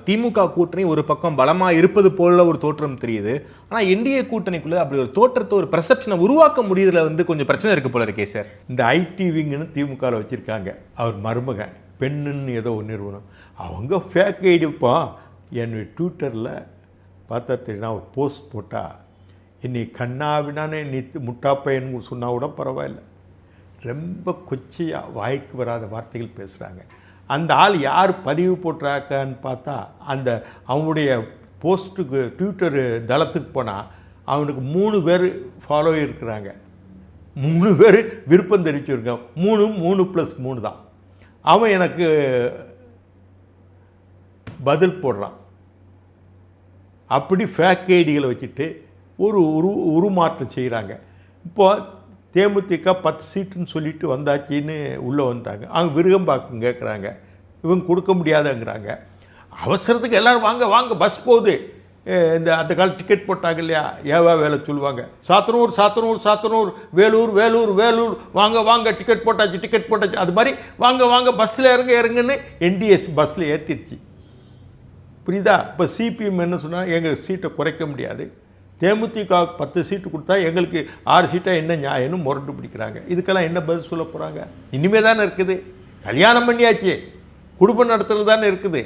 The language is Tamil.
திமுக கூட்டணி ஒரு பக்கம் பலமாக இருப்பது போல ஒரு தோற்றம் தெரியுது. ஆனால் என்டிஏ கூட்டணிக்குள்ளே அப்படி ஒரு தோற்றத்தை, ஒரு பெர்செப்ஷனை உருவாக்க முடியறதுல வந்து கொஞ்சம் பிரச்சனை இருக்குது போல இருக்கே சார். இந்த ஐடி விங்குன்னு திமுகவில் வச்சுருக்காங்க. அவர் மருமகன் பெண்ணுன்னு ஏதோ ஒரு நிறுவனம், அவங்க ஃபேக் ஐடிப்பா. என்னுடைய ட்விட்டரில் பார்த்தா தெரியுனா ஒரு போஸ்ட் போட்டால், என்னை கண்ணாவினானே நீ முட்டாப்பையன்னு சொன்னால் கூட பரவாயில்ல, ரொம்ப கொச்சையாக வாய்க்கு வராத வார்த்தைகள் பேசுகிறாங்க. அந்த ஆள் யார் பதிவு போட்டுறாக்கான்னு பார்த்தா, அந்த அவனுடைய போஸ்ட்டுக்கு ட்விட்டரு தளத்துக்கு போனால் அவனுக்கு 3 பேர் ஃபாலோ இருக்கிறாங்க, 3 பேர் விருப்பம் தெரிவிச்சிருக்கான். 3+3 தான். அவன் எனக்கு பதில் போடுறான். அப்படி ஃபேக் ஐடிகளை வச்சுட்டு ஒரு உருமாற்றம் செய்கிறாங்க. இப்போது தேமுதிக 10 சீட்டுன்னு சொல்லிட்டு வந்தாச்சின்னு உள்ளே வந்துட்டாங்க. அவங்க விருகம்பாக்கம் கேட்குறாங்க, இவங்க கொடுக்க முடியாதுங்கிறாங்க. அவசரத்துக்கு எல்லோரும் வாங்க வாங்க பஸ் போகுது. இந்த அந்த கால டிக்கெட் போட்டாங்க இல்லையா, ஏவா வேலை சொல்லுவாங்க, சாத்தனூர் சாத்தனூர் சாத்தனூர், வேலூர் வேலூர் வேலூர், வாங்க வாங்க டிக்கெட் போட்டாச்சு. அது மாதிரி வாங்க வாங்க பஸ்ஸில் இறங்குன்னு என்டிஎஸ் பஸ்ஸில் ஏற்றிருச்சு. புரியுதா? இப்போ சிபிஎம் என்ன சொன்னால், எங்கள் சீட்டை குறைக்க முடியாது, தேமுதிக 10 சீட்டு கொடுத்தா எங்களுக்கு 6 சீட்டாக என்ன நியாயம்னு முரண்டு பிடிக்கிறாங்க. இதுக்கெல்லாம் என்ன பதில் சொல்ல போகிறாங்க? இனிமே தானே இருக்குது, கல்யாணம் பண்ணியாச்சு, குடும்பம் நடத்துறது தானே இருக்குது.